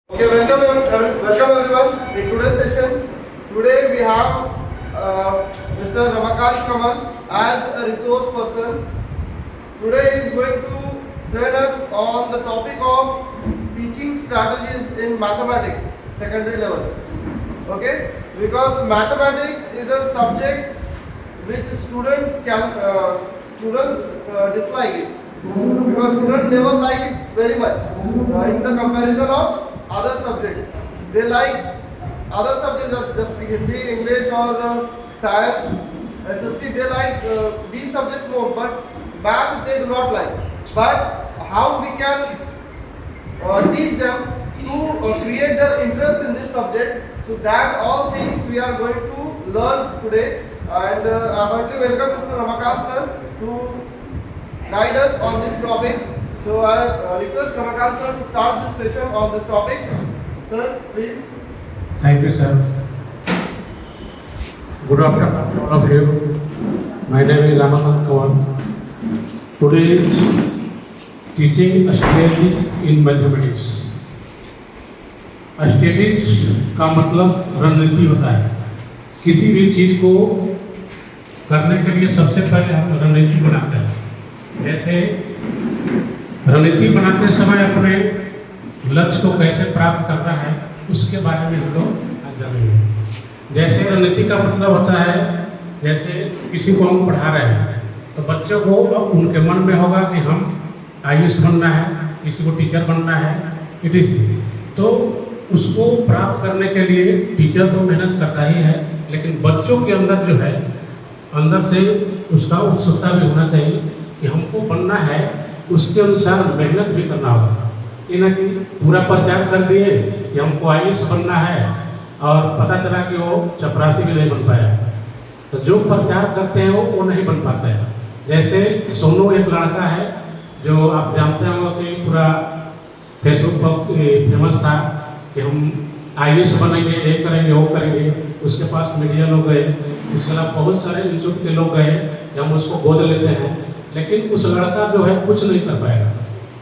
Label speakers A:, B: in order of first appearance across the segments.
A: Okay, welcome everyone. In today's session, today we have Mr. Ramakant Kamal as a resource person. Today he is going to train us on the topic of teaching strategies in mathematics, secondary level. Okay, because mathematics is a subject which students dislike it, because students never like it very much in the comparison of other subjects. They like other subjects just like Hindi, English or science, SST. They like these subjects more, but math they do not like. But how we can teach them to create their interest in this subject, so that all things we are going to learn today. And I want to welcome Mr. Ramakant sir to guide us on this topic. So I request Ramakant sir to start this session on this topic. Sir, please.
B: Thank you, sir. Good afternoon to all of you. My name is Ramakant Kamal. Today is teaching strategy in mathematics. Strategy का मतलब रणनीति होता है। किसी भी चीज़ को करने के लिए सबसे पहले हम रणनीति बनाते हैं। जैसे रणनीति बनाते समय अपने लक्ष्य को कैसे प्राप्त करना है उसके बारे में हम लोग जानेंगे। जैसे रणनीति का मतलब होता है, जैसे किसी को हम पढ़ा रहे हैं तो बच्चों को उनके मन में होगा कि हम आईएएस बनना है, किसी को टीचर बनना है, इटीसी। तो उसको प्राप्त करने के लिए टीचर तो मेहनत करता ही है, लेकिन बच्चों के अंदर जो है, अंदर से उसका उत्सुकता भी होना चाहिए कि हमको बनना है, उसके अनुसार मेहनत भी करना होगा। ये ना कि पूरा प्रचार कर दिए कि हमको आईएएस बनना है और पता चला कि वो चपरासी भी नहीं बन पाया। तो जो प्रचार करते हैं वो नहीं बन पाते हैं। जैसे सोनू एक लड़का है जो आप जानते हो कि पूरा फेसबुक पर फेमस था कि हम आईएएस बनेंगे, ये करेंगे, वो करेंगे। उसके पास मीडिया लोग गए, उसके अलावा बहुत सारे इंस्टीट्यूट के लोग गए कि हम उसको गोद लेते हैं, लेकिन उस लड़का जो है कुछ नहीं कर पाएगा,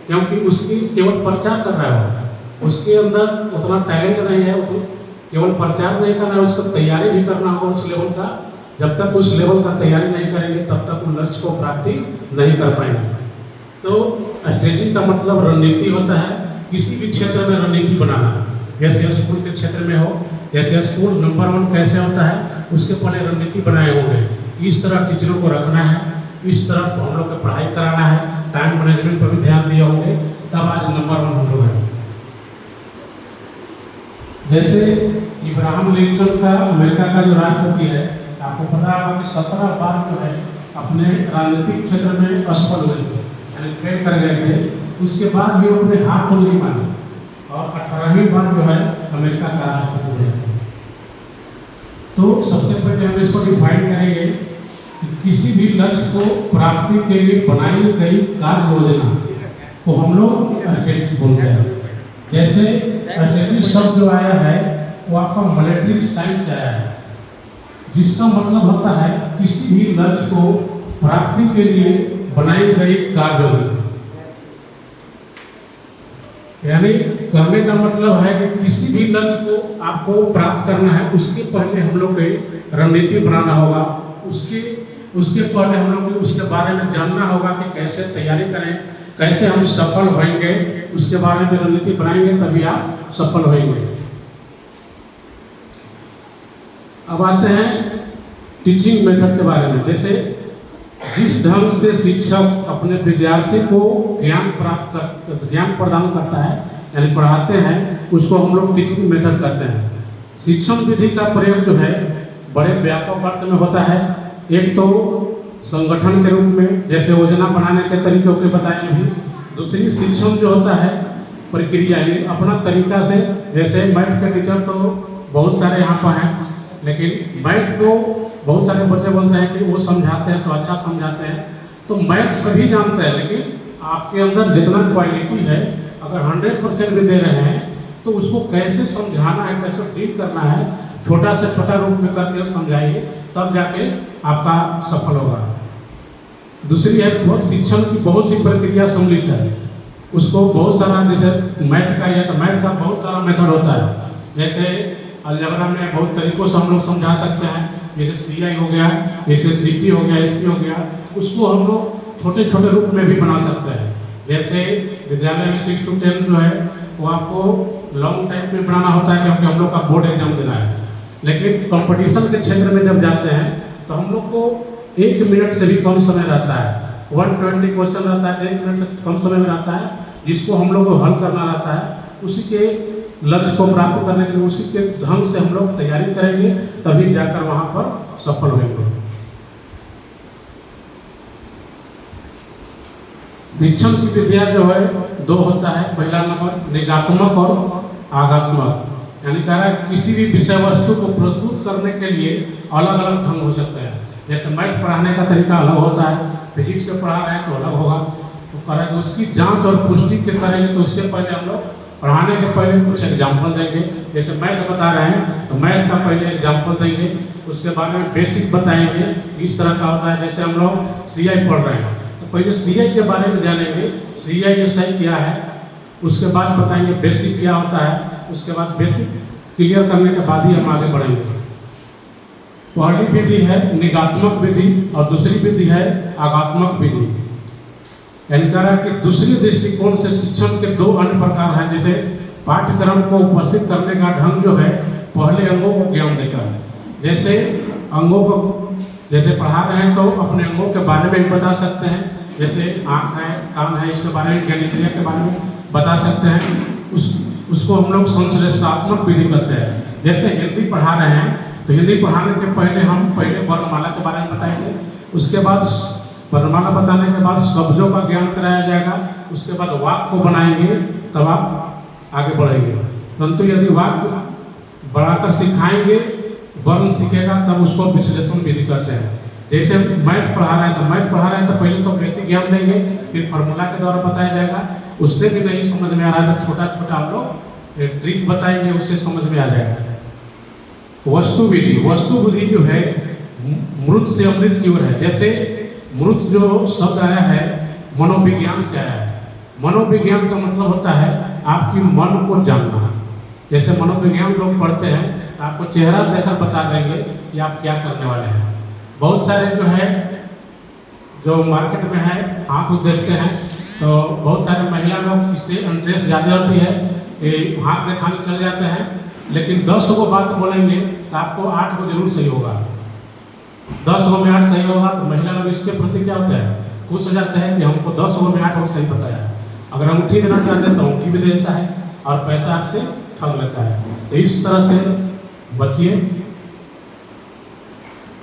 B: क्योंकि उसकी केवल प्रचार कर रहा है, उसके अंदर उतना टैलेंट नहीं है। केवल प्रचार नहीं करना है, उसको तैयारी भी करना होगा उस लेवल का। जब तक उस लेवल का तैयारी नहीं करेंगे तब तक उन लक्ष्य को प्राप्ति नहीं कर पाएंगे। तो स्ट्रेटेजी का मतलब रणनीति होता है, किसी भी क्षेत्र में रणनीति बनाना। जैसे स्कूल के क्षेत्र में हो, जैसे स्कूल नंबर 1 कैसे होता है उसके पहले रणनीति बनाए होंगे। इस तरह टीचरों को रखना है, इस तरह हम लोग को पढ़ाई कराना है, टाइम मैनेजमेंट पर भी ध्यान दिए होंगे, तब आज नंबर 1 हम लोग हैं। जैसे इब्राहिम लिंकन का अमेरिका का जो राष्ट्रपति है, आपको पता होगा कि 17 बार जो है अपने राजनीतिक क्षेत्र में असफल हुए थे, यानी फेल कर गए थे। उसके बाद भी अपने हार को नहीं माने और 18वीं बार जो है अमेरिका का राष्ट्रपति हुए थे। तो सबसे पहले हम इसको डिफाइन करेंगे कि किसी भी लक्ष्य को प्राप्ति के लिए बनाई गई कार्य योजना को हम लोग स्ट्रेटेजी बोलते हैं। जैसे स्ट्रेटेजी शब्द जो आया है वो आपका मिलिट्री साइंस से आया है, जिसका मतलब होता है किसी भी लक्ष्य को प्राप्ति के लिए बनाई गई कार्य योजना। यानी कहने का मतलब है कि किसी भी लक्ष्य को आपको प्राप्त करना है, उसके पहले हम लोग को रणनीति बनाना होगा। उसके पहले हम लोग को उसके बारे में जानना होगा कि कैसे तैयारी करें, कैसे हम सफल होंगे। उसके बारे में रणनीति बनाएंगे तभी आप सफल होंगे। अब आते हैं टीचिंग मेथड के बारे में। जैसे जिस ढंग से शिक्षक अपने विद्यार्थी को ज्ञान प्रदान करता है, यानी पढ़ाते हैं, उसको हम लोग टीचिंग मेथड कहते हैं। शिक्षण विधि का प्रयोग जो है बड़े व्यापक अर्थ में होता है। एक तो संगठन के रूप में, जैसे योजना बनाने के तरीकों के बताए भी। दूसरी शिक्षण जो होता है प्रक्रिया, अपना तरीका से। जैसे मैथ के टीचर तो बहुत सारे यहाँ पर हैं, लेकिन मैथ को बहुत सारे बच्चे बोलते हैं कि वो समझाते हैं तो अच्छा समझाते हैं। तो मैथ सभी जानते हैं, लेकिन आपके अंदर जितना क्वालिटी है, अगर 100% भी दे रहे हैं तो उसको कैसे समझाना है, कैसे डील करना है, छोटा से छोटा रूप में करके समझाइए, तब जाके आपका सफल होगा। दूसरी है शिक्षण की बहुत सी प्रक्रिया सम्मिलित है। उसको बहुत सारा, जैसे मैथ का है तो मैथ का बहुत सारा मेथड होता है। जैसे अलजेब्रा में बहुत तरीकों से हम लोग समझा सकते हैं, जैसे CI हो गया, जैसे CP हो गया, SP हो गया, उसको हम लोग छोटे छोटे रूप में भी बना सकते हैं। जैसे विद्यालय में 6 to 10 जो है वो आपको लॉन्ग टाइम में बनाना होता है, क्योंकि हम लोग का बोर्ड एग्जाम देना है। लेकिन कंपटीशन के क्षेत्र में जब जाते हैं तो हम लोग को 1 मिनट से भी कम समय रहता है, 120 क्वेश्चन रहता है, 1 मिनट से कम समय में रहता है, जिसको हम लोग को हल करना रहता है। उसी के लक्ष्य को प्राप्त करने के लिए उसी के ढंग से हम लोग तैयारी करेंगे, तभी जाकर वहाँ पर सफल होंगे। शिक्षण की विधियाँ जो है 2 होता है। पहला नंबर निगात्मक और आगात्मक, यानी कह रहा है किसी भी विषय वस्तु को प्रस्तुत करने के लिए अलग अलग ढंग हो सकते हैं। जैसे मैथ पढ़ाने का तरीका अलग होता है, फिजिक्स से पढ़ा रहे हैं तो अलग होगा, तो करेंगे उसकी जांच और पुष्टि के करेंगे। तो उसके पहले हम लोग पढ़ाने के पहले कुछ एग्जाम्पल देंगे। जैसे मैथ बता रहे हैं तो मैथ का पहले एग्जाम्पल देंगे, उसके बाद में बेसिक बताएंगे इस तरह का होता है। जैसे हम लोग CI पढ़ रहे हैं तो पहले CI के बारे में जानेंगे, CI जो सही क्या है, उसके बाद बताएंगे बेसिक क्या होता है, उसके बाद बेसिक क्लियर करने के बाद ही हम आगे बढ़ेंगे। पहली विधि है निगात्मक विधि और दूसरी विधि है आगात्मक विधि। यानी कह रहा है कि दूसरी दृष्टिकोण से शिक्षण के 2 अन्य प्रकार हैं। जैसे पाठ्यक्रम को उपस्थित करने का ढंग जो है पहले अंगों को ज्ञान देकर, जैसे अंगों को जैसे पढ़ा रहे हैं तो अपने अंगों के बारे में भी बता सकते हैं। जैसे आँख है, कान है, इसके बारे में, ज्ञानेंद्रिय के बारे में बता सकते हैं। उसको हम लोग संश्लेषणात्मक विधि करते हैं। जैसे हिंदी पढ़ा रहे हैं तो हिंदी पढ़ाने के पहले हम पहले वर्णमाला के बारे में बताएंगे, उसके बाद वर्णमाला बताने के बाद शब्दों का ज्ञान कराया जाएगा, उसके बाद वाक्य को बनाएंगे, तब आप आगे बढ़ेंगे। परंतु यदि वाक्य बढ़ाकर सिखाएंगे, वर्ण सीखेगा, तब उसको विश्लेषण विधि करते हैं। जैसे मैथ पढ़ा रहे हैं तो पहले तो बेसिक ज्ञान देंगे, फिर फॉर्मूला के द्वारा बताया जाएगा। उससे भी नहीं समझ में आ रहा है तो छोटा छोटा हम लोग ट्रिक बताएंगे, उससे समझ में आ जाएगा। वस्तु विधि जो है मृत से अमृत की ओर है। जैसे मृत जो शब्द आया है मनोविज्ञान से आया है। मनोविज्ञान का मतलब होता है आपकी मन को जानना। जैसे मनोविज्ञान लोग पढ़ते हैं तो आपको चेहरा देखकर बता देंगे कि आप क्या करने वाले हैं। बहुत सारे जो है जो मार्केट में है हाथ देखते हैं तो बहुत सारे महिला लोग इससे इंटरेस्ट ज़्यादा होती है कि हाथ दिखाने चले जाते हैं, लेकिन 10 को बात बोलेंगे तो आपको 8 को जरूर सही होगा। 10 में 8 सही होगा तो महिला लोग इसके प्रति क्या होता है, खुश हो जाते हैं कि हमको 10 में 8 को सही बताया। अगर अंगूठी देना चाहते हैं तो अंगूठी भी दे देता है और पैसा आपसे ठग लेता है। तो इस तरह से बचिए।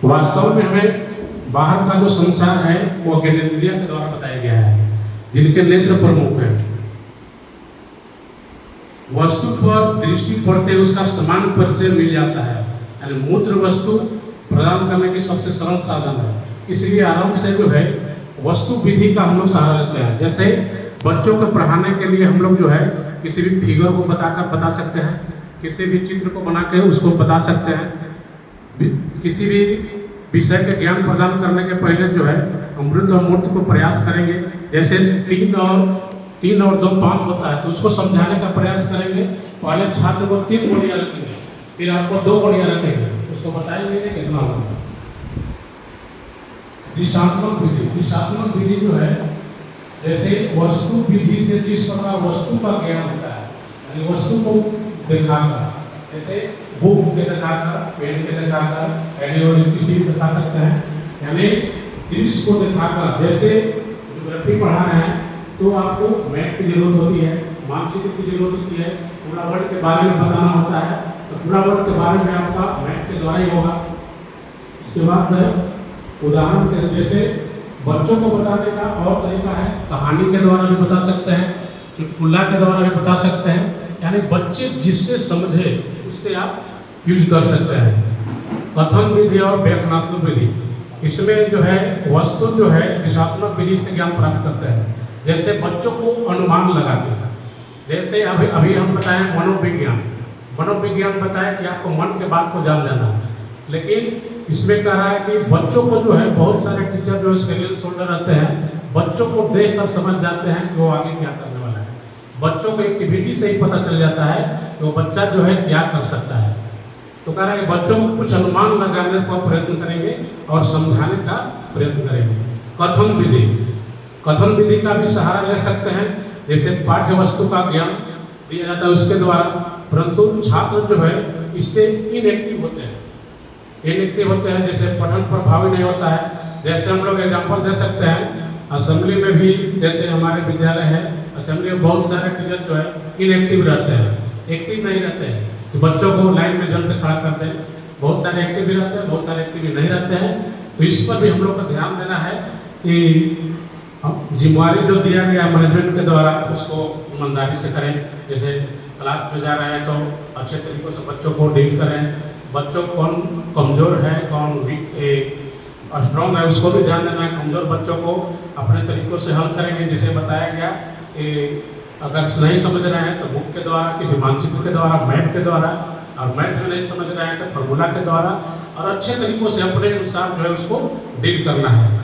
B: वास्तव में हमें बाहर का जो संसार है वो ज्ञानेंद्रिय के द्वारा बताया गया है, जिनके नेत्र प्रमुख हैं। वस्तु पर दृष्टि पड़ते उसका समान परिचय मिल जाता है, यानी मूत्र वस्तु प्रदान करने की सबसे सरल साधन है। इसलिए आरंभ से जो है वस्तु विधि का हम लोग सहारा लेते हैं। जैसे बच्चों को पढ़ाने के लिए हम लोग जो है किसी भी फिगर को बता सकते हैं, किसी भी चित्र को बना के उसको बता सकते हैं। किसी भी विषय के ज्ञान प्रदान करने के पहले जो है अमृत और मूर्त को प्रयास करेंगे। जैसे 3 और 2 5 होता है तो उसको समझाने का प्रयास करेंगे। पहले छात्र को 3 गोलियां रखेंगे, फिर आपको 2 गोलियां रखेंगे, उसको बताएंगे कि कितना होगा। दिशात्मक विधि जो है जैसे वस्तु विधि से जिस प्रकार वस्तु का ज्ञान होता है, यानी वस्तु को दिखाकर, जैसे बुक के दिखाकर, पेन के दिखाकर, एडियो किसी भी दिखा सकते हैं, यानी दृश्य को दिखाकर। जैसे ज्योग्राफी पढ़ा रहे हैं तो आपको मैप की जरूरत होती है, मानचित्र की जरूरत होती है, पूरा वर्ल्ड के बारे में बताना होता है तो पूरा वर्ल्ड के बारे में आपका मैप के द्वारा ही होगा। उसके बाद उदाहरण के जैसे बच्चों को बताने का और तरीका है, कहानी के द्वारा भी बता सकते हैं, चुटकुला के द्वारा भी बता सकते हैं, यानी बच्चे जिससे समझे उससे आप यूज कर सकते हैं। कथन विधि और व्याख्यानात्मक विधि, इसमें जो है वस्तु जो है दिशात्मक विधि से ज्ञान प्राप्त करते हैं। जैसे बच्चों को अनुमान लगा के, जैसे अभी हम बताएं मनोविज्ञान बताया कि आपको मन के बात को जान लेना, लेकिन इसमें कह रहा है कि बच्चों को जो है बहुत सारे टीचर जो स्केलियल शोल्डर रहते हैं, बच्चों को देख कर समझ जाते हैं कि वो आगे क्या करने वाला है। बच्चों को एक्टिविटी से ही पता चल जाता है कि वो बच्चा जो है क्या कर सकता है। तो कह रहा है कि बच्चों को कुछ अनुमान लगाने का प्रयत्न करेंगे और समझाने का प्रयत्न करेंगे। कथन विधि का भी सहारा ले सकते हैं, जैसे पाठ्य वस्तु का ज्ञान दिया जाता है उसके द्वारा, परंतु छात्र जो है इससे इनएक्टिव होते हैं, जैसे पठन प्रभावी नहीं होता है। जैसे हम लोग एग्जाम्पल दे सकते हैं, असेंबली में भी जैसे हमारे विद्यालय है, असेंबली में बहुत सारे टीचर जो है इनएक्टिव रहते हैं, एक्टिव नहीं रहते हैं। तो बच्चों को लाइन में जल्द से खड़ा करते हैं, बहुत सारे एक्टिव भी रहते हैं, बहुत सारे एक्टिव भी नहीं रहते हैं। तो इस पर भी हम लोग को ध्यान देना है कि जिम्मेवारी जो दिया गया मैनेजमेंट के द्वारा उसको ईमानदारी से करें। जैसे क्लास में जा रहे हैं तो अच्छे तरीक़ों से बच्चों को डील करें, बच्चों कौन कमज़ोर है कौन स्ट्रॉन्ग है उसको भी ध्यान देना है। कमज़ोर बच्चों को अपने तरीक़ों से हल करेंगे, जिसे बताया गया कि अगर नहीं समझ रहे हैं तो बुक के द्वारा, किसी मानचित्र के द्वारा, मैप के द्वारा, और मैथ में नहीं समझ रहे हैं तो फॉर्मूला के द्वारा, और अच्छे तरीक़ों से अपने अनुसार जो है उसको डील करना है।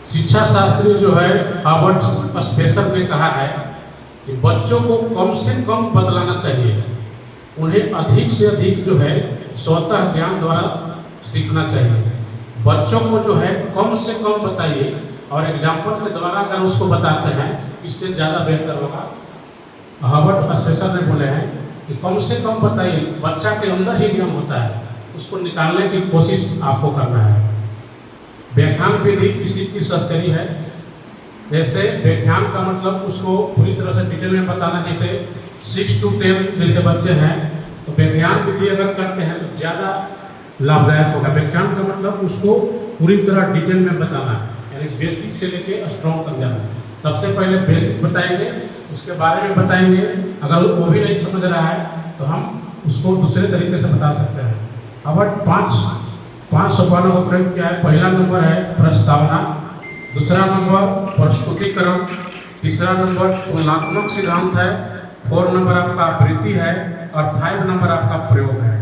B: शिक्षा शास्त्री जो है हार्वर्ड स्पेशल ने कहा है कि बच्चों को कम से कम बतलाना चाहिए, उन्हें अधिक से अधिक जो है स्वतः ज्ञान द्वारा सीखना चाहिए। बच्चों को जो है कम से कम बताइए और एग्जाम्पल के द्वारा अगर उसको बताते हैं इससे ज़्यादा बेहतर होगा। हार्वर्ड स्पेशल ने बोले हैं कि कम से कम बताइए, बच्चा के अंदर ही ज्ञान होता है, उसको निकालने की कोशिश आपको करना है। व्याख्यान विधि किसी की सर्जरी है, जैसे व्याख्यान का मतलब उसको पूरी तरह से डिटेल में बताना। जैसे 6 to 10 जैसे बच्चे हैं तो व्याख्यान विधि अगर करते हैं तो ज़्यादा लाभदायक होगा। व्याख्यान का मतलब उसको पूरी तरह डिटेल में बताना, यानी बेसिक से लेके स्ट्रॉन्ग तक जाना। सबसे पहले बेसिक बताएंगे, उसके बारे में बताएंगे, अगर वो भी नहीं समझ रहा है तो हम उसको दूसरे तरीके से बता सकते हैं। अब 5 सोपानों का प्रयोग किया है। पहला नंबर है प्रस्तावना, दूसरा नंबर प्रस्तुतिकरण, तीसरा नंबर तुलनात्मक सिद्धांत है, 4 नंबर आपका वृत्ति है और 5 नंबर आपका प्रयोग है।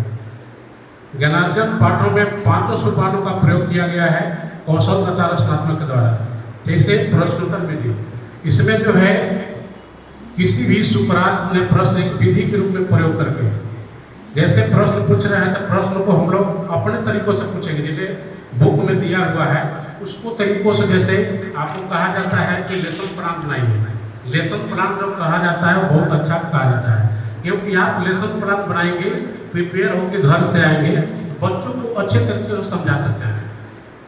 B: ज्ञानार्जन पाठों में 5 सोपानों का प्रयोग किया गया है कौशल तथा रचनात्मक के द्वारा। जैसे प्रश्नोत्तर विधि, इसमें जो है किसी भी सुकरात ने प्रश्न एक विधि के रूप में प्रयोग करके, जैसे प्रश्न पूछ रहे हैं तो प्रश्न को हम लोग अपने तरीकों से पूछेंगे। जैसे बुक में दिया हुआ है उसको तरीकों से, जैसे आपको कहा जाता है कि लेसन प्लान बनाइए। लेसन प्लान जब कहा जाता है वो बहुत अच्छा कहा जाता है, क्योंकि आप लेसन प्लान बनाएंगे, प्रिपेयर होकर घर से आएंगे, बच्चों को अच्छे तरीके से समझा सकते हैं।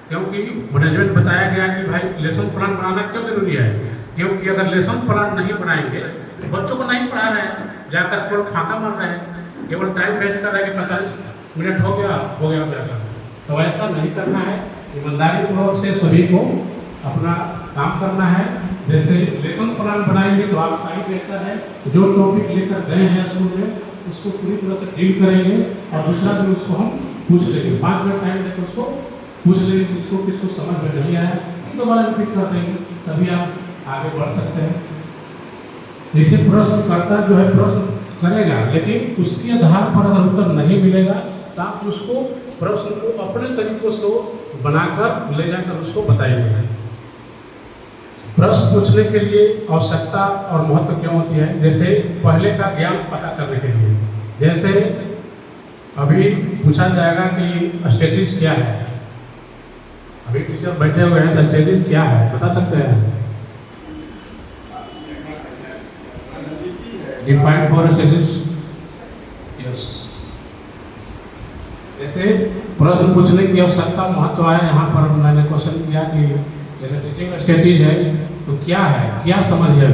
B: क्योंकि मैनेजमेंट बताया गया कि भाई लेसन प्लान बनाना क्यों जरूरी है, क्योंकि अगर लेसन प्लान नहीं बनाएंगे तो बच्चों को नहीं पढ़ा रहे हैं, जाकर केवल फाका मार रहे हैं, केवल टाइम वेस्ट कर रहे हैं कि 45 मिनट हो गया जाकर। तो ऐसा नहीं करना है, ईमानदारी पूर्वक से सभी को अपना काम करना है। जैसे लेसन प्लान बनाएंगे तो आपका ही बेहतर है, जो टॉपिक लेकर गए हैं स्कूल में उसको पूरी तरह से डील करेंगे, और दूसरा भी उसको हम पूछ लेंगे, 5 मिनट टाइम देकर उसको पूछ लेंगे किसको समझ में नहीं आया, दोबारा रिपीट कर देंगे, तभी आप आगे बढ़ सकते हैं। जैसे प्रश्नकर्ता जो है प्रश्न करेगा, लेकिन उसके आधार पर अगर उत्तर नहीं मिलेगा तो आप उसको प्रश्न को अपने तरीकों से बनाकर ले जाकर उसको बताएंगे। प्रश्न पूछने के लिए आवश्यकता और महत्व क्यों होती है? जैसे पहले का ज्ञान पता करने के लिए, जैसे अभी पूछा जाएगा कि स्टेटिस्टिक्स क्या है, अभी टीचर बैठे हुए हैं तो स्टेटिस्टिक्स क्या है बता सकते हैं? Defined for statistics, yes. जैसे प्रश्न पूछने की आवश्यकता महत्व आया, यहाँ पर मैंने क्वेश्चन किया कि जैसे टीचिंग स्ट्रेटेजी है तो क्या है, क्या समझ है?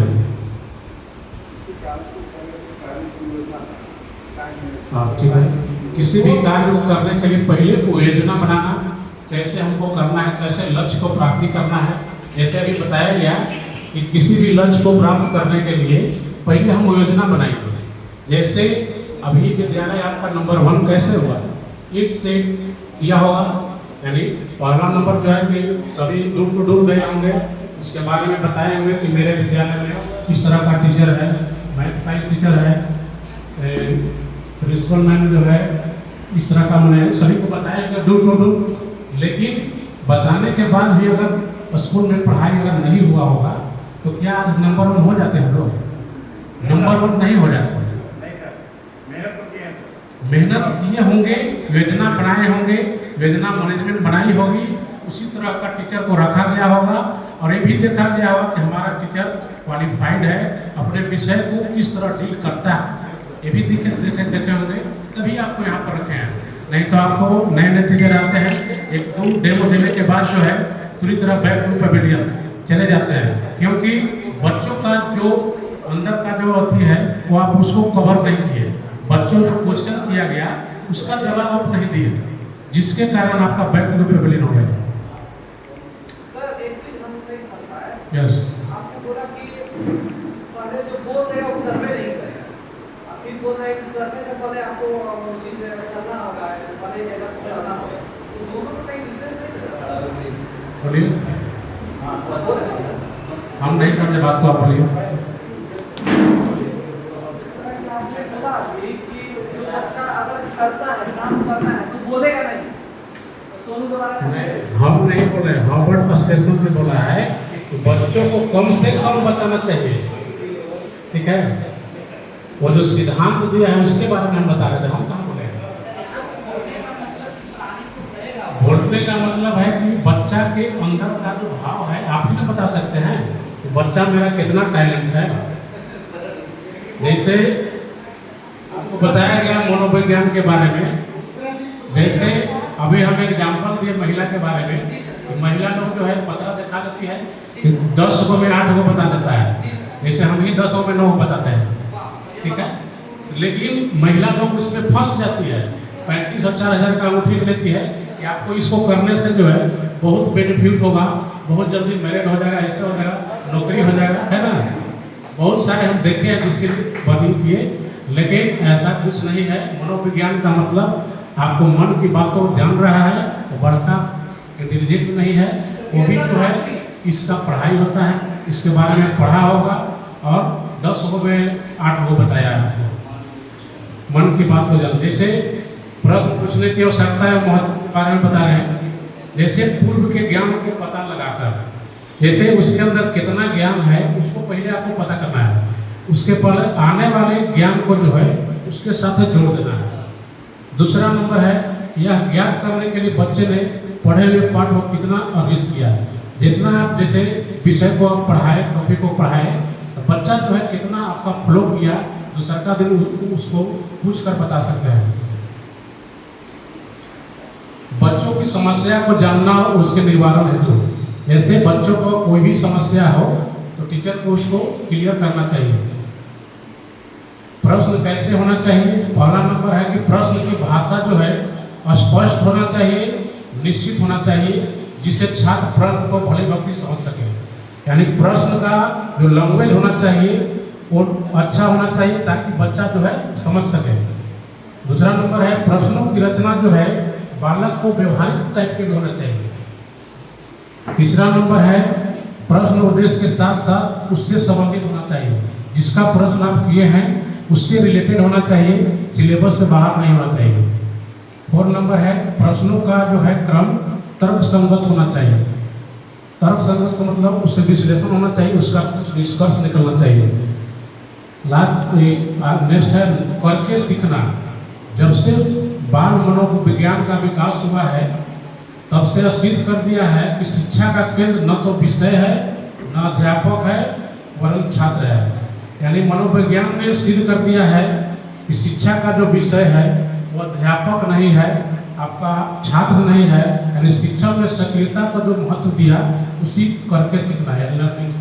B: हाँ ठीक है, किसी भी कार्य को करने के लिए पहले को योजना बनाना, कैसे हमको करना है, कैसे लक्ष्य को प्राप्ति करना है। जैसे अभी बताया गया कि किसी भी लक्ष्य को प्राप्त करने के लिए पहले हम योजना बनाएंगे। जैसे अभी विद्यालय आपका नंबर 1 कैसे हुआ, इट सेट किया होगा, यानी पहला नंबर जो है कि सभी दूर टू दूर गए होंगे, उसके बारे में बताए होंगे कि मेरे विद्यालय में इस तरह का टीचर है, मैथ का टीचर है, प्रिंसिपल मैम जो है इस तरह का, मैंने सभी को बताया दूर टू दूर। लेकिन बताने के बाद भी अगर स्कूल में पढ़ाई अगर नहीं हुआ होगा तो क्या आज नंबर 1 हो जाते हैं लोग? नंबर 1 नहीं हो जाते।
C: नहीं सर, मेहनत तो किए हैं सर।
B: मेहनत किए होंगे, योजना बनाए होंगे, योजना मैनेजमेंट बनाई होगी, उसी तरह का टीचर को रखा गया होगा और ये भी देखा गया होगा कि हमारा टीचर क्वालिफाइड है, अपने विषय को किस तरह डील करता है, ये भी देखे होंगे, तभी आपको यहाँ पर रखे हैं। नहीं तो आपको नए टीचर आते हैं, 1-2 डेमो देने के बाद जो है पूरी तरह बैक टू पैवेलियन चले जाते हैं, क्योंकि बच्चों का जो अंदर का जो अथी है वो आप उसको कवर नहीं किए। बच्चों जो क्वेश्चन किया गया उसका जवाब आप नहीं दिए, जिसके कारण आपका बैक टू पैवेलियन हो गया।
D: सर एक चीज हम नहीं समझ पाए,
B: यस,
D: आपने बोला कि पहले जो बोल रहे हैं वो करने नहीं करेगा, आप फिर बोल रहे हैं कि करने से पहले आपको वो चीज करना होगा, पहले एडजस्ट करना होगा, तो दोनों में कहीं डिफरेंस नहीं है।
B: बोलिए।
D: बोले ना सर?
B: हम नहीं समझे बात को, आप बोलिए।
D: आपने बोला अभी कि जो बच्चा अगर करता है, काम करना है तो बोलेगा नहीं, सोनू दोबारा
B: हम नहीं बोले, हार्वर्ड स्टेशन पे बोला है कि बच्चों को कम से कम बताना चाहिए, ठीक है? वो जो सिद्धांत दिया है उसके बारे में हम बता रहे थे, हम कहाँ बोले? बोलने का मतलब है कि बच्चा के अंदर का जो भाव है आप ही ना बता सकते हैं कि बच्चा मेरा कितना टैलेंट है। जैसे आपको बताया गया मनोविज्ञान के बारे में, जैसे अभी हम एग्जाम्पल दिए महिला के बारे में, तो महिला लोग जो है पता दिखा देती है कि 10 गो में 8 गो बता देता है, जैसे हम ही 10 गो में 9 बताते हैं, ठीक है? लेकिन महिला लोग उसमें फंस जाती है, 35 और 4,000 का अंगूठी लेती है कि आपको इसको करने से जो है बहुत बेनिफिट होगा, बहुत जल्दी मैरिज हो जाएगा, ऐसा हो जाएगा, नौकरी हो जाएगा, है ना? बहुत सारे हम देखे हैं जिसके बनी किए, लेकिन ऐसा कुछ नहीं है। मनोविज्ञान का मतलब आपको मन की बातों को जान रहा है, वो बड़का इंटेलिजेंट नहीं है, वो भी जो है इसका पढ़ाई होता है, इसके बारे में पढ़ा होगा और 10 गो में 8 गो बताया है। मन की बात को जान, जैसे प्रश्न पूछने की आवश्यकता है, महत्व के बारे में बता रहे हैं, जैसे पूर्व के ज्ञान को पता लगाकर, जैसे उसके अंदर कितना ज्ञान है उसको पहले आपको पता करना है, उसके पहले आने वाले ज्ञान को जो है उसके साथ जोड़ देना है। दूसरा नंबर है, यह ज्ञात करने के लिए बच्चे ने पढ़े हुए पाठ को कितना अर्जित किया। जितना आप जैसे विषय को आप पढ़ाए, टॉपिक को पढ़ाए, तो बच्चा जो है कितना आपका फ्लो किया, दूसरा का दिन उसको पूछ कर बता सकते हैं। बच्चों की समस्या को जानना और उसके निवारण हेतु, जैसे बच्चों को कोई भी समस्या हो तो टीचर को उसको क्लियर करना चाहिए। प्रश्न कैसे होना चाहिए? पहला नंबर है कि प्रश्न की भाषा जो है स्पष्ट होना चाहिए, निश्चित होना चाहिए, जिससे छात्र प्रश्न को भली भांति समझ सके। यानी प्रश्न का जो लैंग्वेज होना चाहिए वो अच्छा होना चाहिए ताकि बच्चा जो है समझ सके। दूसरा नंबर है प्रश्नों की रचना जो है बालक को व्यवहारिक टाइप के भी होना चाहिए। तीसरा नंबर है प्रश्न उद्देश्य के साथ साथ उससे संबंधित होना चाहिए, जिसका प्रश्न आप किए हैं उससे रिलेटेड होना चाहिए, सिलेबस से बाहर नहीं होना चाहिए। 4 नंबर है प्रश्नों का जो है क्रम तर्क संगत होना चाहिए। तर्क संगत का मतलब उससे विश्लेषण होना चाहिए, उसका निष्कर्ष निकलना चाहिए। नेक्स्ट है करके सीखना। जब से बाल मनोविज्ञान का विकास हुआ है तब से सिद्ध कर दिया है कि शिक्षा का केंद्र न तो विषय है न अध्यापक है वरन छात्र है। यानी मनोविज्ञान ने सिद्ध कर दिया है कि शिक्षा का जो विषय है वो अध्यापक नहीं है, आपका छात्र नहीं है। यानी शिक्षा में सक्रियता को जो महत्व दिया उसी करके सीखना है, लर्निंग।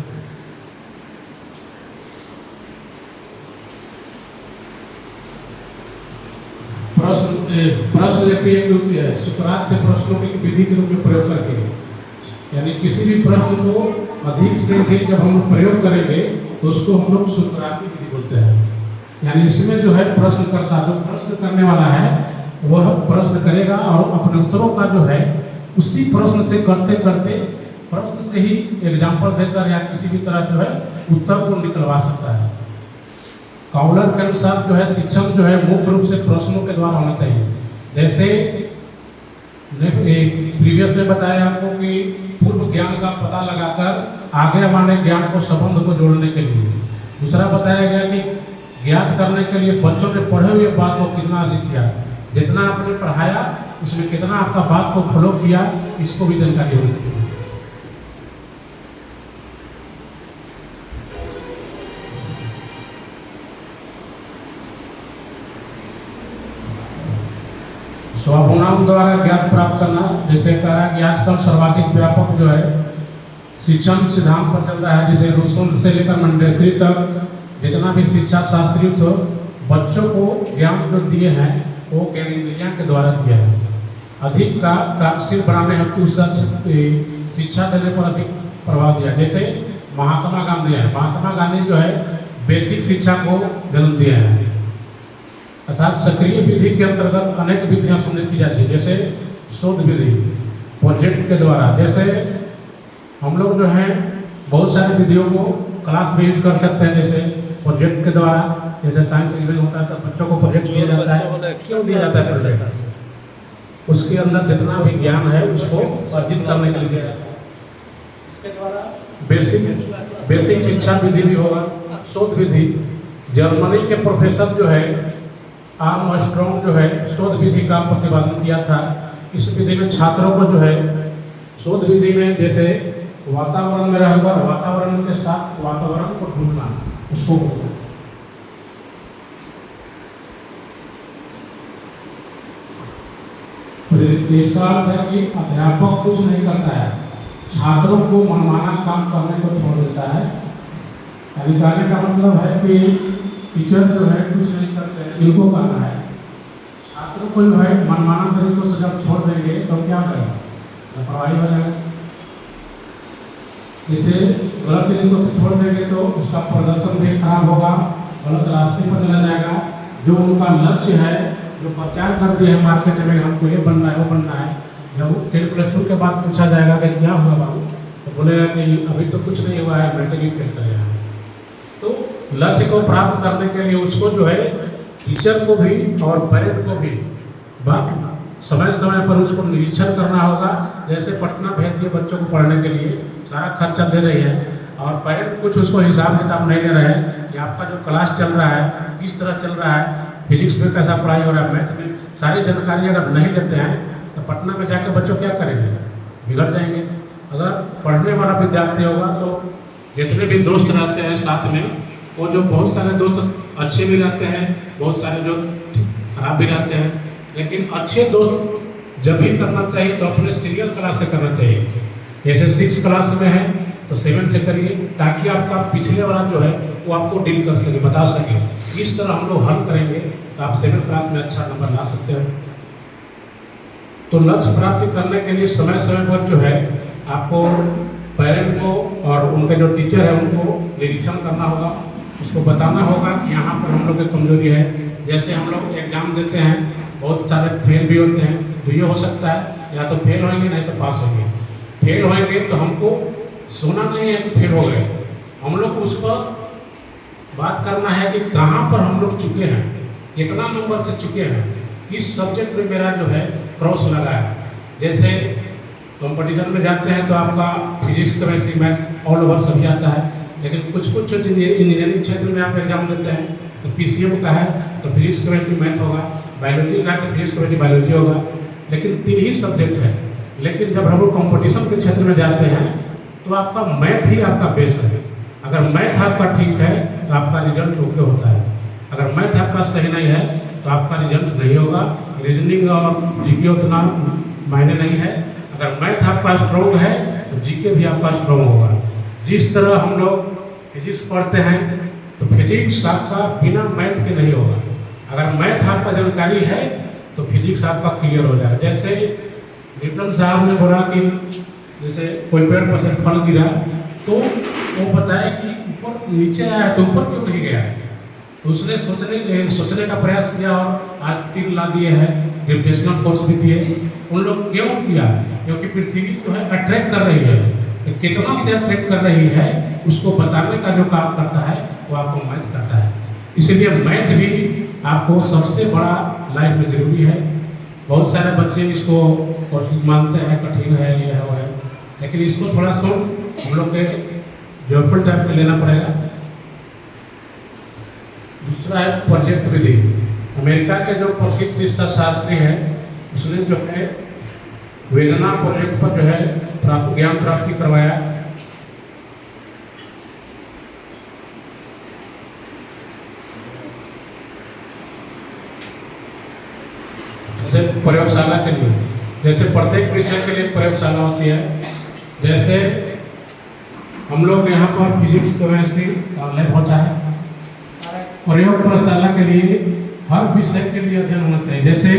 B: प्रश्न युक्ति है, सुकरात से प्रश्नों की विधि के रूप में प्रयोग करके, यानी किसी भी प्रश्न को अधिक से अधिक जब हम प्रयोग करेंगे तो उसको हम लोग सुकराती विधि बोलते हैं। यानी इसमें जो है प्रश्नकर्ता जो प्रश्न करने वाला है वह प्रश्न करेगा और अपने उत्तरों का जो है उसी प्रश्न से करते करते प्रश्न से ही एग्जाम्पल देकर या किसी भी तरह जो है उत्तर को निकलवा सकता है। काउलर के अनुसार जो है शिक्षण जो है मुख्य रूप से प्रश्नों के द्वारा होना चाहिए। जैसे प्रीवियस में बताया आपको कि पूर्व ज्ञान का पता लगाकर आगे वाले ज्ञान को संबंध को जोड़ने के लिए। दूसरा बताया गया कि ज्ञात करने के लिए बच्चों ने पढ़े हुए बात को कितना अधिक किया, जितना आपने पढ़ाया उसमें कितना आपका बात को फॉलो किया, इसको भी जानकारी होनी चाहिए। स्वभावनाओं द्वारा ज्ञान प्राप्त करना, जैसे कहा कि आजकल सर्वाधिक व्यापक जो है शिक्षण सिद्धांत पर चल रहा है, जिसे रूसों से लेकर मंडेसरी तक जितना भी शिक्षा शास्त्री तो बच्चों को ज्ञान जो दिए हैं वो ज्ञानेंद्रियां के द्वारा दिया है। अधिक का कार्यशील बनाने हेतु शिक्षा देने पर अधिक प्रभाव दिया। जैसे महात्मा गांधी है, महात्मा गांधी जो है बेसिक शिक्षा को जन्म दिया है, अर्थात सक्रिय विधि के अंतर्गत अनेक विधियां सम्मिलित की जाती है, जैसे शोध विधि प्रोजेक्ट के द्वारा। जैसे हम लोग जो है बहुत सारी विधियों को क्लास में यूज कर सकते हैं, जैसे प्रोजेक्ट के द्वारा। जैसे साइंस इवेंट होता है तो बच्चों को प्रोजेक्ट दिया जाता है, क्यों दिया जाता है प्रोजेक्ट? उसके अंदर जितना भी ज्ञान है उसको अर्जित करने के लिए। इसके द्वारा बेसिक शिक्षा विधि भी होगा, शोध विधि। जर्मनी के प्रोफेसर जो है आर्मस्ट्रॉन्ग जो है शोध विधि का प्रतिपादन किया था। इस विधि में छात्रों को जो है शोध विधि में जैसे वातावरण में रहकर वातावरण के साथ वातावरण को ढूंढना, उसको इसका अर्थ है कि अध्यापक कुछ नहीं करता है, छात्रों को मनमाना काम करने को छोड़ देता है। अधिकारी का मतलब है कि टीचर जो है कुछ नहीं करते हैं, इनको करना है। छात्रों को जो है मनमाना तरीकों से जब छोड़ देंगे तो क्या करेगा? लापरवाही हो जाएगा। इसे गलत तरीकों से छोड़ देंगे तो उसका प्रदर्शन भी खराब होगा, गलत रास्ते पर चला जाएगा। जो उनका लक्ष्य है, जो प्रचार कर दिया है मार्केट में हमको ये बनना है वो बनना है, जब 10+2 के बाद पूछा जाएगा कि क्या हुआ बाबू, तो बोलेगा कि अभी तो कुछ नहीं हुआ है, मैट्रिक फेल करेगा। तो लक्ष्य को प्राप्त करने के लिए उसको जो है टीचर को भी और पेरेंट को भी समय समय पर उसको निरीक्षण करना होगा। जैसे पटना भेज दिए बच्चों को पढ़ने के लिए, सारा खर्चा दे रही है और पेरेंट कुछ उसको हिसाब किताब नहीं ले रहे हैं कि आपका जो क्लास चल रहा है किस तरह चल रहा है, फिजिक्स में कैसा पढ़ाई हो रहा है, मैथ में सारी जानकारी अगर नहीं लेते हैं तो पटना में जाकर बच्चों क्या करेंगे? बिगड़ जाएंगे। अगर पढ़ने वाला विद्यार्थी होगा तो जितने भी दोस्त रहते हैं साथ में, वो जो बहुत सारे दोस्त अच्छे भी रहते हैं, बहुत सारे जो खराब भी रहते हैं, लेकिन अच्छे दोस्त जब भी करना चाहिए तो अपने सीनियर क्लास से करना चाहिए। जैसे 6 क्लास में है तो 7 से करिए, ताकि आपका पिछले वाला जो है वो आपको डील कर सके, बता सके। इस तरह हम लोग हल करेंगे तो आप 7 क्लास में अच्छा नंबर ला सकते हैं। तो लक्ष्य प्राप्ति करने के लिए समय समय पर जो है आपको पेरेंट को और उनके जो टीचर है उनको निरीक्षण करना होगा, उसको बताना होगा कि यहाँ पर हम लोग की कमजोरी है। जैसे हम लोग एग्जाम देते हैं, बहुत सारे फेल भी होते हैं, तो ये हो सकता है या तो फेल होंगे नहीं तो पास होंगे। फेल होंगे तो हमको सोना नहीं है कि फेल हो गए, हम लोग उस पर बात करना है कि कहाँ पर हम लोग चुके हैं, कितना नंबर से चुके हैं, किस सब्जेक्ट में मेरा जो है क्रॉस लगा है। जैसे कंपटीशन में जाते हैं तो आपका physics chemistry math all over सभी आता है, लेकिन कुछ इंजीनियरिंग क्षेत्र में आप एग्जाम देते हैं तो PCM का है तो फिजिक्स केमिस्ट्री मैथ होगा, बायोलॉजी का तो फिजिक्स केमिस्ट्री बायोलॉजी होगा, लेकिन 3 ही सब्जेक्ट है। लेकिन जब हम लोग कॉम्पिटिशन के क्षेत्र में जाते हैं तो आपका मैथ ही आपका बेस है। अगर मैथ आपका ठीक है तो आपका रिजल्ट ओके होता है, अगर मैथ आपका सही नहीं है तो आपका रिजल्ट नहीं होगा। रीजनिंग और GK उतना मायने नहीं है। अगर मैथ आपका स्ट्रॉन्ग है तो GK भी आपका स्ट्रॉन्ग होगा। जिस तरह हम लोग फिजिक्स पढ़ते हैं तो फिजिक्स आपका बिना मैथ के नहीं होगा। अगर मैथ आपका जानकारी है तो फिजिक्स आपका क्लियर हो जाएगा। जैसे न्यूटन साहब ने बोला कि जैसे कोई पेड़ पर से फल गिरा तो वो बताया कि ऊपर नीचे आया तो ऊपर क्यों नहीं गया, तो उसने सोचने का प्रयास किया और आज 3 ला दिए हैं, ग्रेविटेशनल फोर्स भी दिए। उन लोग क्यों किया? क्योंकि पृथ्वी जो है अट्रैक्ट कर रही है, तो कितना से अट्रैक्ट कर रही है उसको बताने का जो काम करता है वो आपको मैथ करता है। इसीलिए मैथ भी आपको सबसे बड़ा लाइफ में जरूरी है। बहुत सारे बच्चे इसको मानते हैं कठिन है, ये है वो है, लेकिन इसको थोड़ा सा हम लोग के जॉयफुल टाइप में लेना पड़ेगा। दूसरा है प्रोजेक्ट विधि। अमेरिका के जो प्रसिद्ध शिक्षा शास्त्री हैं उसने जो है वेदना प्रोजेक्ट पर जो है ज्ञान प्राप्ति करवाया। जैसे प्रयोगशाला के लिए, जैसे प्रत्येक विषय के लिए प्रयोगशाला होती है। जैसे हम लोग यहाँ पर फिजिक्स केमिस्ट्री का लैब होता है, प्रयोगशाला के लिए हर विषय के लिए अध्ययन होना चाहिए। जैसे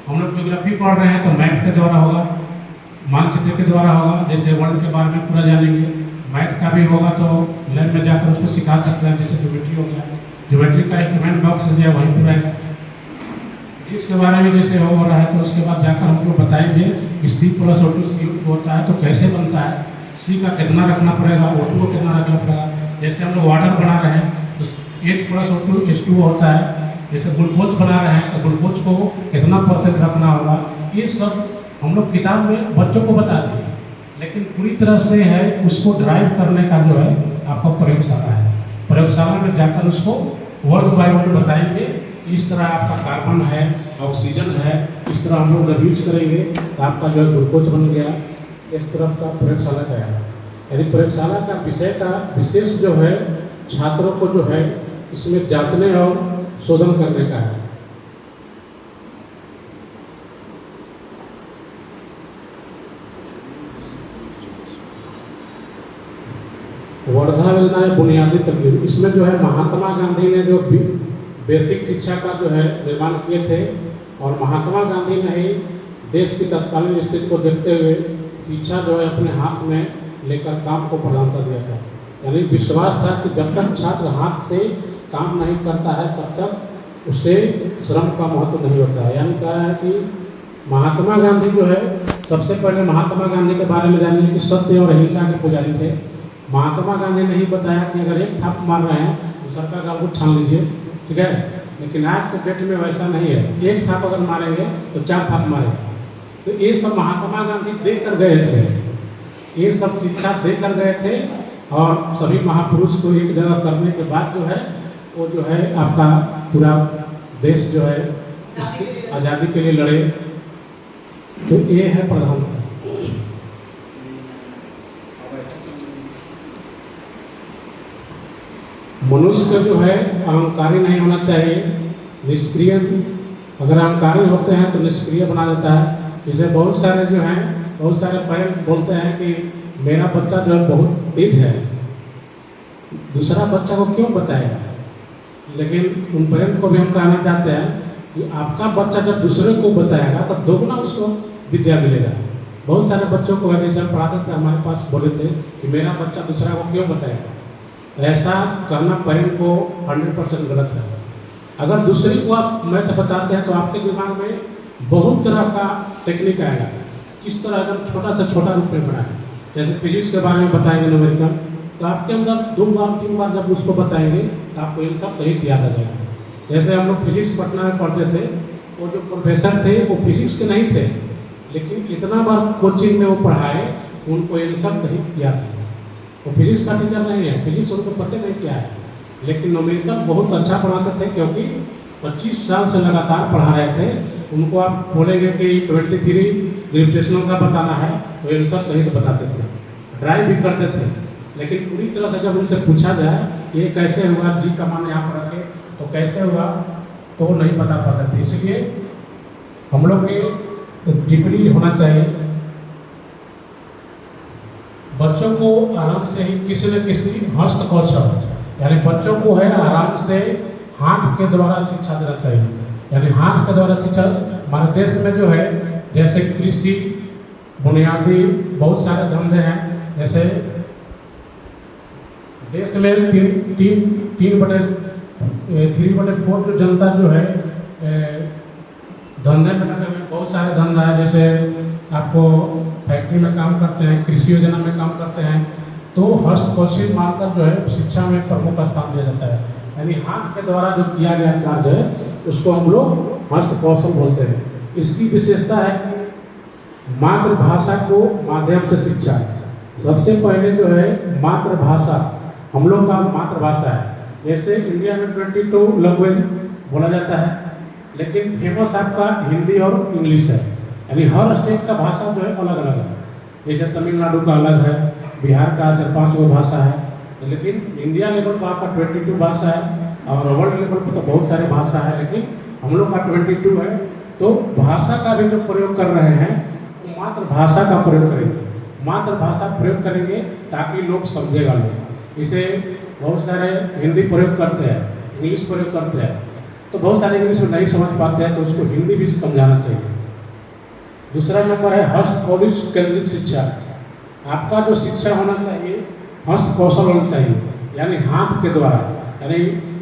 B: हम लोग ज्योग्राफी पढ़ रहे हैं तो मैप के द्वारा होगा, मानचित्र के द्वारा होगा। जैसे वर्ल्ड के बारे में पूरा जानेंगे, मैथ का भी होगा तो लैब में जाकर उसको सिखा सकते हैं। जैसे ज्योमेट्री हो गया, ज्योमेट्री का इंस्ट्रूमेंट बॉक्स जो है वहीं पूरा है। इसके बारे में जैसे हो रहा है तो उसके बाद जाकर हम लोग बताएंगे कि C+O2 CO2 होता है तो कैसे बनता है, C का कितना रखना पड़ेगा, O2 को कितना रखना पड़ेगा। जैसे हम लोग वाटर बना रहे हैं तो H+O2 H2O होता है। जैसे ग्लूकोज बना रहे हैं तो ग्लूकोज को कितना % रखना होगा। ये सब हम लोग किताब में बच्चों को बता दिए, लेकिन पूरी तरह से है उसको ड्राइव करने का जो है आपका प्रयोगशाला है। प्रयोगशाला में जाकर उसको वर्ड बाय वर्ड बताएंगे। इस तरह आपका कार्बन है, ऑक्सीजन है, इस तरह हम लोग रिड्यूस करेंगे तो आपका जो है ग्लूकोज बन गया। इस तरह का प्रयोगशाला का है। यानी प्रयोगशाला का विषय का विशेष जो है छात्रों को जो है इसमें जांचने और शोधन करने का है। वर्धा योजना है बुनियादी तकलीफ। इसमें जो है महात्मा गांधी ने जो बेसिक शिक्षा का जो है निर्माण किए थे और महात्मा गांधी ने ही देश की तत्कालीन स्थिति को देखते हुए शिक्षा जो है अपने हाथ में लेकर काम को प्रधानता दिया था। यानी विश्वास था कि जब तक छात्र हाथ से काम नहीं करता है तब तक उसे श्रम का महत्व नहीं होता है। यानी कह रहा है कि महात्मा गांधी जो है सबसे पहले महात्मा गांधी के बारे में जानिए कि सत्य और अहिंसा के पुजारी थे। महात्मा गांधी ने ही बताया कि अगर एक थाप मार रहे हैं तो सर का गाल को छान लीजिए, ठीक है। लेकिन आज के डेट में वैसा नहीं है, एक थाप अगर मारेंगे तो 4 थाप मारेंगे। तो ये सब महात्मा गांधी दे कर गए थे, ये सब शिक्षा दे कर गए थे। और सभी महापुरुष को एक जगह करने के बाद जो है वो जो है आपका पूरा देश जो है आज़ादी के लिए लड़े। तो ये है प्रधानता। मनुष्य का जो है अहंकारी नहीं होना चाहिए, निष्क्रिय। अगर अहंकारी होते हैं तो निष्क्रिय बना देता है। जैसे बहुत सारे जो हैं, बहुत सारे पेरेंट बोलते हैं कि मेरा बच्चा जो है बहुत तेज है, दूसरा बच्चा को क्यों बताएगा। लेकिन उन पेरेंट को भी हम कहना चाहते हैं कि आपका बच्चा जब दूसरे को बताएगा तब दोगुना उसको विद्या मिलेगा। बहुत सारे बच्चों को एडमिशन पढ़ाते थे, हमारे पास बोले थे कि मेरा बच्चा दूसरा को क्यों बताएगा। ऐसा कहना पेरेंट को 100% गलत है। अगर दूसरे को आप मैथ बताते हैं तो आपके दिमाग में बहुत तरह का टेक्निक आएगा, किस तरह अगर छोटा से छोटा रूप में बढ़ाएं। जैसे फिजिक्स के बारे में बताएंगे न्यूमेरिकल, तो आपके अंदर 2 बार 3 बार जब उसको बताएंगे तो आपको इन सब सही याद आ जाएगा। जैसे हम लोग फिजिक्स पटना में पढ़ते थे, वो जो प्रोफेसर थे वो फिजिक्स के नहीं थे, लेकिन इतना बार कोचिंग में वो पढ़ाए उनको इन सब सही याद है। वो फिजिक्स का टीचर नहीं है, फिजिक्स उनको पता नहीं क्या है, लेकिन न्यूमेरिकल बहुत अच्छा पढ़ाते थे क्योंकि 25 साल से लगातार पढ़ा रहे थे। उनको आप बोलेंगे कि 23 ग्रेविटेशनल का बताना है तो ये आंसर सही से बताते थे, ड्राइव भी करते थे। लेकिन पूरी तरह से जब उनसे पूछा जाए ये कैसे हुआ, जी का मान यहाँ पर रखे तो कैसे हुआ, तो वो नहीं बता पाते थे। इसलिए हम लोग की टिप्पणी होना चाहिए, बच्चों को आराम से ही किसी न किसी हस्त कौशल, यानी बच्चों को है आराम से हाथ के द्वारा शिक्षा देना चाहिए। यानी हाथ के द्वारा शिक्षा हमारे देश में जो है जैसे कृषि बुनियादी बहुत सारे धंधे हैं। जैसे देश में 3/4 जनता जो है धंधे में लगे हुए। बहुत सारे धंधा है, जैसे आपको फैक्ट्री में काम करते हैं, कृषि योजना में काम करते हैं, तो हस्तकौशल मानकर जो है शिक्षा में प्रमुख स्थान दिया जाता है। यानी हाथ के द्वारा जो किया गया कार्य है उसको हम लोग हस्तकौशल बोलते हैं। इसकी विशेषता है कि मातृभाषा को माध्यम से शिक्षा। सबसे पहले जो है मातृभाषा, हम लोग का मातृभाषा है। जैसे इंडिया में 22 लैंग्वेज बोला जाता है, लेकिन फेमस आपका हिंदी और इंग्लिश है, यानी हर स्टेट का भाषा जो है अलग अलग है। जैसे तमिलनाडु का अलग है, बिहार का 4-5 गो भाषा है, तो लेकिन इंडिया लेवल पर आपका 22 भाषा है और वर्ल्ड लेवल पर तो बहुत सारे भाषा है, लेकिन हम लोग का 22 है। तो भाषा का भी जो प्रयोग कर रहे हैं वो मातृभाषा का प्रयोग करेंगे, मातृभाषा प्रयोग करेंगे ताकि लोग समझेगा लोग। इसे बहुत सारे हिंदी प्रयोग करते हैं, इंग्लिश प्रयोग करते हैं, तो बहुत सारे इंग्लिश में नहीं समझ पाते हैं, तो उसको हिंदी भी समझाना चाहिए। दूसरा नंबर है हस्तकौशल केंद्रित शिक्षा। आपका जो शिक्षा होना चाहिए हस्त कौशल होना चाहिए, यानी हाथ के द्वारा, यानी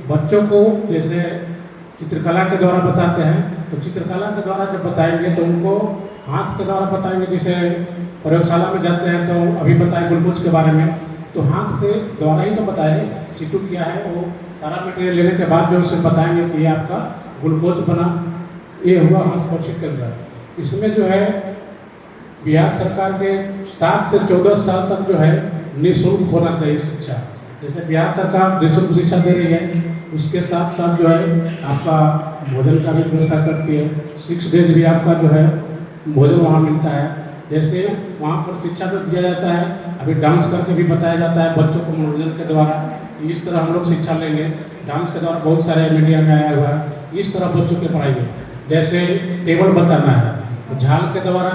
B: बच्चों को जैसे चित्रकला के द्वारा बताते हैं, तो चित्रकला के द्वारा जब बताएंगे तो उनको हाथ के द्वारा बताएंगे। जैसे प्रयोगशाला में जाते हैं तो अभी बताएं ग्लूकोज के बारे में, तो हाथ के द्वारा ही तो बताएं सीटू क्या है, वो सारा मटेरियल लेने के बाद जो उसे बताएंगे कि ये आपका ग्लूकोज बना, ये हुआ हस्तकौशल केंद्र। इसमें जो है बिहार सरकार के 7 से 14 साल तक जो है निःशुल्क होना चाहिए शिक्षा। जैसे बिहार सरकार निःशुल्क शिक्षा दे रही है, उसके साथ साथ जो है आपका भोजन का भी व्यवस्था करती है। 6 डेज भी आपका जो है भोजन वहाँ मिलता है। जैसे वहाँ पर शिक्षा तो दिया जाता है, अभी डांस करके भी बताया जाता है बच्चों को मनोरंजन के द्वारा। इस तरह हम लोग शिक्षा लेंगे, डांस के द्वारा बहुत सारे मीडिया में आया हुआ है, इस तरह बच्चों के पढ़ाएंगे। जैसे टेबल बताना है, तो झाल के द्वारा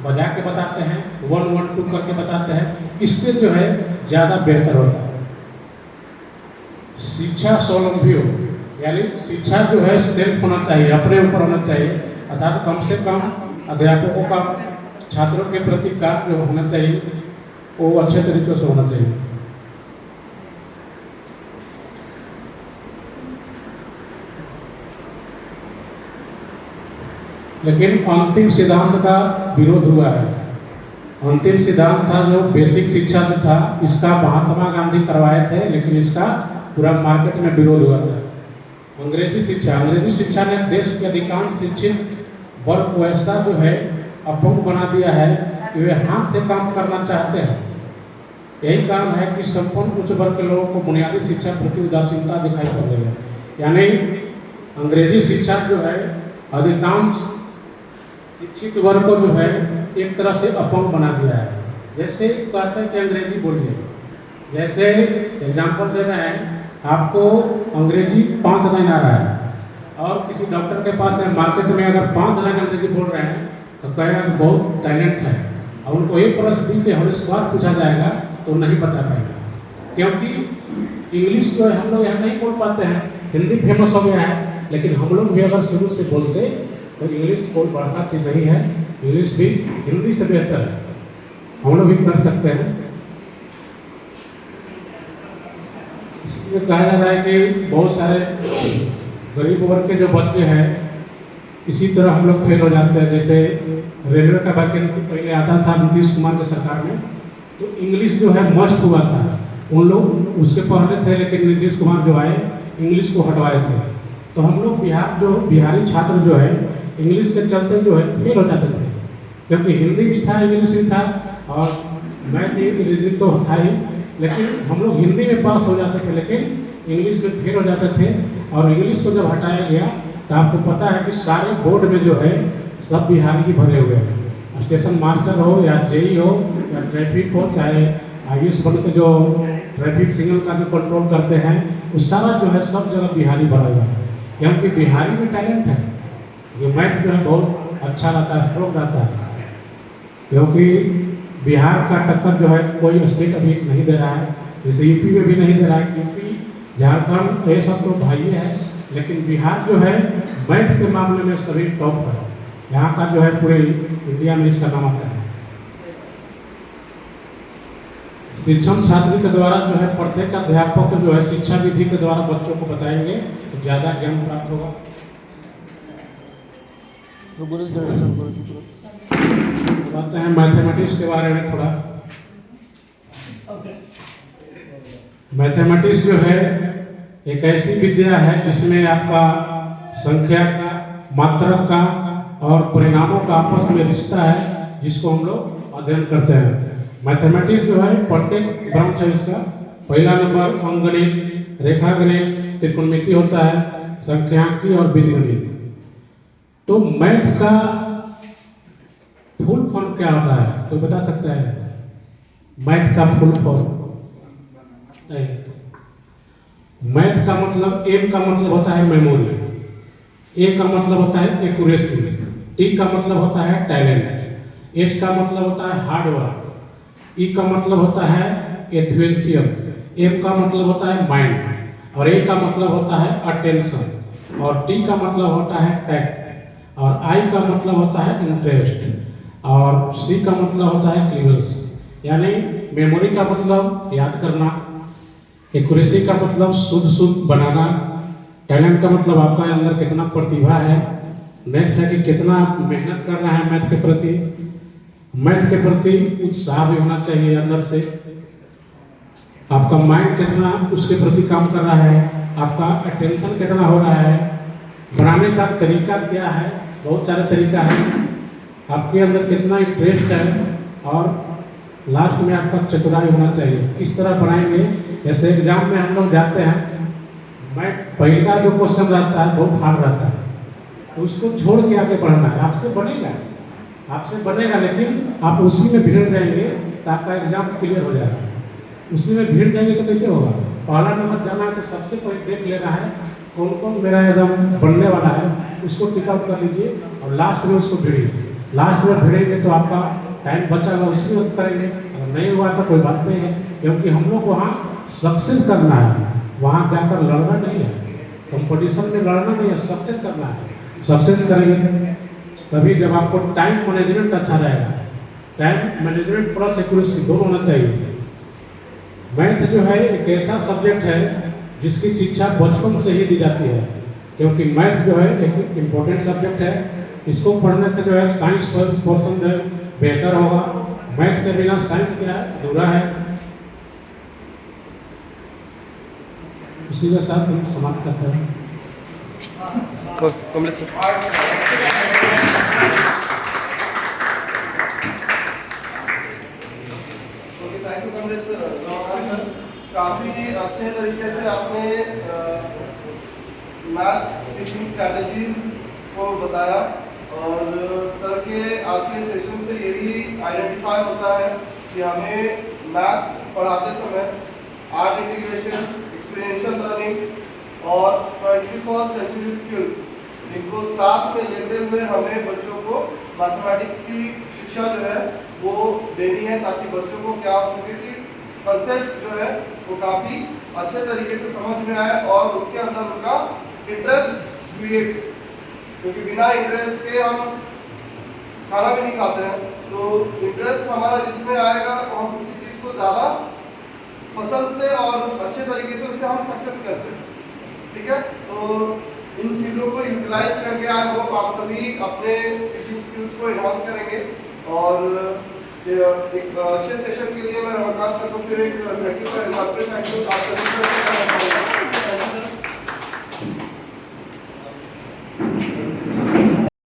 B: बजा के बताते हैं, 1 1 2 करके बताते हैं, इससे जो है ज़्यादा बेहतर होता है। शिक्षा स्वावलंबी हो, यानी शिक्षा जो है सेल्फ होना चाहिए, अपने ऊपर होना चाहिए, अर्थात कम से कम अध्यापकों का छात्रों के प्रति कार्य जो होना चाहिए वो अच्छे तरीके से होना चाहिए। लेकिन अंतिम सिद्धांत का विरोध हुआ है। अंतिम सिद्धांत था जो बेसिक शिक्षा जो था, इसका महात्मा गांधी करवाए थे, लेकिन इसका पूरा मार्केट में विरोध हुआ था। अंग्रेजी शिक्षा ने देश के अधिकांश शिक्षित वर्ग को ऐसा जो है अपंग बना दिया है कि वे हाथ से काम करना चाहते हैं। यही कारण है कि संपूर्ण उच्च वर्ग के लोगों को बुनियादी शिक्षा प्रति उदासीनता दिखाई पड़ रही है। यानी अंग्रेजी शिक्षा जो है अधिकांश शिक्षित वर्ग को जो है एक तरह से अपंग बना दिया है। जैसे कहते हैं कि अंग्रेजी बोलिए, जैसे एग्जाम्पल दे रहे हैं, आपको अंग्रेजी 5 लाइन आ रहा है और किसी डॉक्टर के पास है मार्केट में, अगर 5 लाइन अंग्रेजी बोल रहे हैं तो कहेगा कि बहुत टैलेंट है, और उनको एक प्रश्न दी के हर सवाल पूछा जाएगा तो नहीं बता पाएगा, क्योंकि इंग्लिश जो है हम लोग यहाँ नहीं बोल पाते हैं। हिंदी फेमस हो गया है, लेकिन हम लोग भी अगर शुरू से बोलते तो इंग्लिश कोई बढ़ता चीज़ नहीं है, इंग्लिश भी हिंदी से बेहतर है, हम लोग भी कर सकते हैं। इसलिए कहा जा रहा है कि बहुत सारे गरीब वर्ग के जो बच्चे हैं इसी तरह हम लोग फेल हो जाते हैं। जैसे रेलवे का वैकेंसी पहले आता था नीतीश कुमार के सरकार में, तो इंग्लिश जो है मस्ट हुआ था, उन लोग उसके पहले थे, लेकिन नीतीश कुमार जो आए इंग्लिश को हटवाए थे। तो हम लोग बिहारी छात्र जो है इंग्लिश के चलते जो है फेल हो जाते थे, क्योंकि हिंदी भी था, इंग्लिश भी था और मैथ रीजनिंग तो था ही, लेकिन हम लोग हिंदी में पास हो जाते थे, लेकिन इंग्लिश में फेल हो जाते थे। और इंग्लिश को जब हटाया गया तो आपको पता है कि सारे बोर्ड में जो है सब बिहारी ही भरे हुए हैं। स्टेशन मास्टर हो या जेई हो या ट्रैफिक हो, चाहे IAS बन के जो ट्रैफिक सिग्नल का जो कंट्रोल करते हैं, वो सारा जो है सब जगह बिहारी भरा हुआ है, क्योंकि बिहारी में टैलेंट है। जो मैथ जो है बहुत अच्छा रहता है, स्ट्रोक रहता है, क्योंकि बिहार का टक्कर जो है कोई स्टेट अभी नहीं दे रहा है। जैसे यूपी में भी नहीं दे रहा है, यूपी झारखंड ये सब तो भाई है, लेकिन बिहार जो है मैथ के मामले में सभी टॉप है। यहाँ का जो है पूरे इंडिया में इसका नाम आता है। शिक्षण छात्र के द्वारा जो है प्रत्येक अध्यापक जो है शिक्षा विधि के द्वारा बच्चों को बताएंगे तो ज़्यादा ज्ञान प्राप्त होगा। बात है मैथमेटिक्स के बारे में थोड़ा। मैथमेटिक्स जो है एक ऐसी विद्या है जिसमें आपका संख्या का, मात्रक का और परिणामों का आपस में रिश्ता है, जिसको हम लोग अध्ययन करते हैं। मैथमेटिक्स जो है प्रत्येक ब्रांच है इसका। पहला नंबर अंकगणित, रेखागणित, त्रिकोणमिति होता है, संख्यांकी और बीजगणित। तो मैथ का फुल फॉर्म क्या होता है, कोई बता सकता है? मैथ का फुल फॉर्म नहीं। मैथ का मतलब एम का मतलब होता है मेमोरी, ए का मतलब होता है एक्यूरेसी, टी का मतलब होता है टैलेंट, एच का मतलब होता है हार्ड वर्क, ई का मतलब होता है एथुएंसियम, एम का मतलब होता है माइंड, और ए का मतलब होता है अटेंशन, और टी का मतलब होता है टैक्ट, और आई का मतलब होता है इंटरेस्ट, और सी का मतलब होता है क्लीवेंस। यानी मेमोरी का मतलब याद करना, एक्यूरेसी का मतलब शुद्ध बनाना, टैलेंट का मतलब आपका अंदर कितना प्रतिभा है, नेक्स्ट है कि कितना आप मेहनत कर रहे हैं मैथ के प्रति, मैथ के प्रति उत्साह भी होना चाहिए अंदर से, आपका माइंड कितना उसके प्रति काम कर रहा है, आपका अटेंशन कितना हो रहा है, बनाने का तरीका क्या है, बहुत सारे तरीका है, आपके अंदर कितना इंटरेस्ट है, और लास्ट में आपका चतुराई होना चाहिए। किस तरह बनाएंगे, जैसे एग्जाम में हम लोग जाते हैं, मैं पहला जो क्वेश्चन रहता है बहुत हार्ड रहता है, तो उसको छोड़ के आगे बढ़ना है। आपसे बनेगा लेकिन आप उसी में भिड़ जाएंगे तो आपका एग्जाम क्लियर हो जाएगा। उसी में भिड़ जाएंगे तो कैसे होगा? पहला नंबर जाना है तो सबसे पहले देख लेना है कौन कौन मेरा एकदम बनने वाला है, उसको टिक आउट कर लीजिए और लास्ट में उसको भिड़िए। लास्ट में भिड़ेंगे तो आपका टाइम बचा हुआ उसी में करेंगे, अगर नहीं हुआ तो कोई बात नहीं है, क्योंकि हम लोग वहाँ सक्सेस करना है, वहाँ जाकर लड़ना नहीं है, कंपटीशन में लड़ना नहीं है, सक्सेस करना है। सक्सेस करेंगे तभी जब आपको टाइम मैनेजमेंट अच्छा रहेगा, टाइम मैनेजमेंट प्लस एक्यूरेसी दोनों होना चाहिए। मैथ जो है एक ऐसा सब्जेक्ट है जिसकी शिक्षा बचपन से ही दी जाती है, क्योंकि मैथ जो है एक इम्पोर्टेंट सब्जेक्ट है। इसको पढ़ने से जो है साइंस पोर्शन जो है बेहतर होगा। मैथ के बिना साइंस क्या है, अधूरा है। इसी के साथ हम समाप्त करते हैं।
A: थैंक यू कमलेश सर, काफ़ी अच्छे तरीके से आपने मैथ टीचिंग स्ट्रैटेजीज को बताया, और सर के आज के सेशन से यही आइडेंटिफाई होता है कि हमें मैथ पढ़ाते समय आर्ट इंटीग्रेशन, एक्सपीरियंशियल लर्निंग और 21st सेंचुरी स्किल्स, इनको साथ में लेते हुए हमें बच्चों को मैथमेटिक्स की शिक्षा जो है वो देनी है, ताकि बच्चों को क्या हो सके कि कंसेप्ट जो है वो काफ़ी अच्छे तरीके से समझ में आए और उसके अंदर उनका इंटरेस्ट क्रिएट, क्योंकि बिना इंटरेस्ट के हम खाना भी नहीं खाते हैं। तो इंटरेस्ट हमारा जिसमें आएगा तो हम किसी चीज़ को ज़्यादा पसंद से और अच्छे तरीके से उसे हम सक्सेस करते हैं। ठीक है, तो इन चीज़ों को यूटिलाइज करके आई होप आप सभी अपने टीचिंग स्किल्स को एनहांस करेंगे, और एक अच्छे सेशन के लिए मैं रमाकांत सर को फिर एक थैंक यू।